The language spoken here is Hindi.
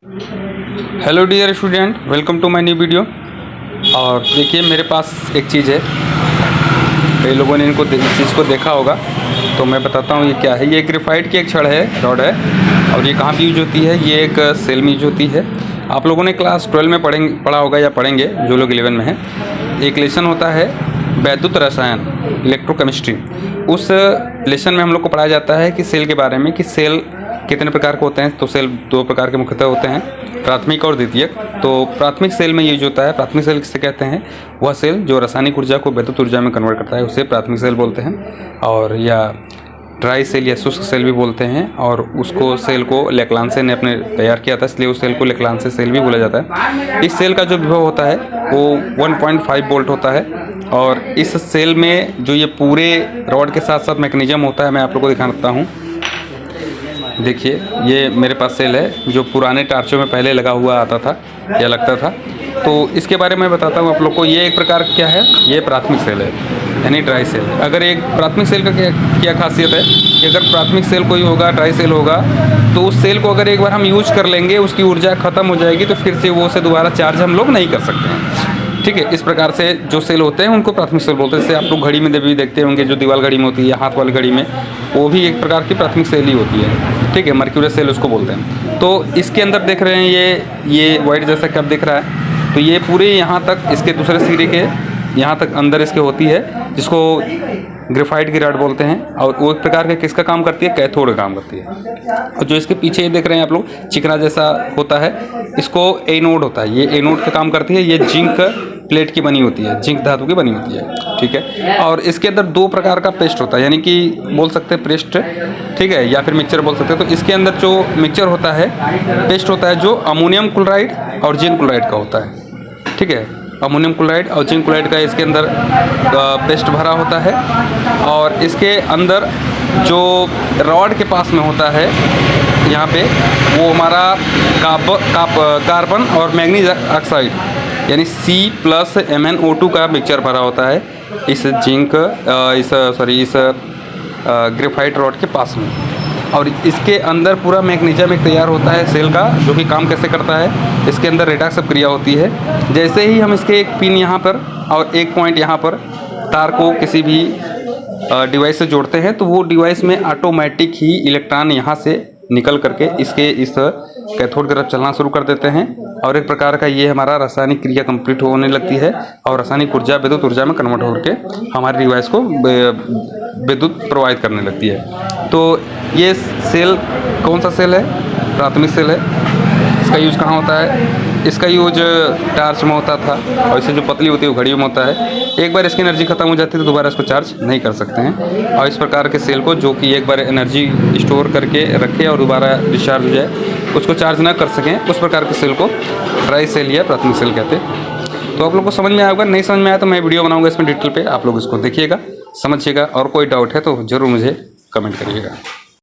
Hello dear student, welcome to my new video. और देखिए मेरे पास एक चीज़ है, कई लोगों ने इस चीज़ को देखा होगा, तो मैं बताता हूँ ये क्या है। ये ग्रेफाइट की एक छड़ है, रॉड है, और ये कहाँ पे यूज होती है। ये एक सेल में यूज होती है। आप लोगों ने क्लास 12 में पढ़ा होगा या पढ़ेंगे, जो लोग 11 में हैं। एक लेसन होता है वैद्युत रसायन, इलेक्ट्रोकेमिस्ट्री। उस लेसन में हम लोग को पढ़ाया जाता है कि सेल के बारे में, कि सेल कितने प्रकार के होते हैं। तो सेल दो प्रकार के मुख्यतः होते हैं, प्राथमिक और द्वितीयक। तो प्राथमिक सेल में यूज होता है, प्राथमिक सेल किसे कहते हैं, वह सेल जो रासायनिक ऊर्जा को वैद्युत ऊर्जा में कन्वर्ट करता है, उसे प्राथमिक सेल बोलते हैं। और या ड्राई सेल या शुष्क सेल भी बोलते हैं। और उसको सेल को लेक्लांसे ने अपने तैयार किया था, इसलिए उस सेल को लेक्लांसे सेल भी बोला जाता है। इस सेल का जो विभव होता है वो 1.5 वोल्ट होता है। और इस सेल में जो ये पूरे रॉड के साथ साथ मैकेनिज्म होता है, मैं आप लोग को दिखाता हूँ। देखिए ये मेरे पास सेल है, जो पुराने टार्चों में पहले लगा हुआ आता था या लगता था। तो इसके बारे में बताता हूँ आप लोग को। ये एक प्रकार क्या है, ये प्राथमिक सेल है, यानी ड्राई सेल। अगर एक प्राथमिक सेल का क्या खासियत है कि अगर प्राथमिक सेल कोई होगा, ड्राई सेल होगा, तो उस सेल को अगर एक बार हम यूज कर लेंगे, उसकी ऊर्जा ख़त्म हो जाएगी, तो फिर से वो उसे दोबारा चार्ज हम लोग नहीं कर सकते हैं। ठीक है, इस प्रकार से जो सेल होते हैं उनको प्राथमिक सेल बोलते हैं। जैसे आप लोग घड़ी में भी देखते होंगे, जो दीवार घड़ी में होती है या हाथ वाली घड़ी में, वो भी एक प्रकार की प्राथमिक सेल ही होती है। ठीक है, मर्क्यूरी सेल उसको बोलते हैं। तो इसके अंदर देख रहे हैं ये वाइट जैसा कप दिख रहा है, तो ये पूरे यहाँ तक, इसके दूसरे सिरे के यहाँ तक अंदर इसके होती है, जिसको ग्रेफाइट की रॉड बोलते हैं। और वो एक प्रकार के किसका काम करती है, कैथोड का काम करती है। और जो इसके पीछे ये देख रहे हैं आप लोग, चिकना जैसा होता है, इसको एनोड होता है। ये एनोड का काम करती है। ये जिंक प्लेट की बनी होती है, जिंक धातु की बनी होती है। ठीक है, और इसके अंदर दो प्रकार का पेस्ट होता है, यानी कि बोल सकते हैं पेस्ट, ठीक है, या फिर मिक्सचर बोल सकते हैं। तो इसके अंदर जो मिक्सचर होता है, पेस्ट होता है, जो अमोनियम क्लोराइड और जिंक क्लोराइड का होता है। ठीक है, अमोनियम क्लोराइड और जिंक क्लोराइड का इसके अंदर पेस्ट भरा होता है। और इसके अंदर जो रॉड के पास में होता है यहाँ पे, वो हमारा कार्बन और मैग्नीज ऑक्साइड यानी C+MnO2 का मिक्सचर भरा होता है इस ग्रेफाइट रॉड के पास में। और इसके अंदर पूरा मैकेनिज्म एक तैयार होता है सेल का, जो कि काम कैसे करता है। इसके अंदर रेडॉक्स क्रिया होती है। जैसे ही हम इसके एक पिन यहाँ पर और एक पॉइंट यहाँ पर तार को किसी भी डिवाइस से जोड़ते हैं, तो वो डिवाइस में ऑटोमेटिक ही इलेक्ट्रॉन यहाँ से निकल करके इसके इस कैथोड की तरफ चलना शुरू कर देते हैं। और एक प्रकार का ये हमारा रासायनिक क्रिया कंप्लीट होने लगती है, और रासायनिक ऊर्जा विद्युत ऊर्जा में कन्वर्ट होकर हमारे डिवाइस को विद्युत प्रोवाइड करने लगती है। तो ये सेल कौन सा सेल है, प्राथमिक सेल है। इसका यूज कहाँ होता है, इसका यूज टार्च में होता था, और इससे जो पतली होती है वो घड़ियों में होता है। एक बार इसकी एनर्जी खत्म हो जाती है तो दोबारा इसको चार्ज नहीं कर सकते हैं। और इस प्रकार के सेल को, जो कि एक बार एनर्जी स्टोर करके रखे और दोबारा डिस्चार्ज हो जाए, उसको चार्ज ना कर सकें, उस प्रकार के सेल को ड्राई सेल या प्राथमिक सेल कहते हैं। तो आप लोग को समझ में आएगा। नहीं समझ में आया तो मैं वीडियो बनाऊंगा इसमें डिटेल पे, आप लोग इसको देखिएगा, समझिएगा। और कोई डाउट है तो ज़रूर मुझे कमेंट करिएगा।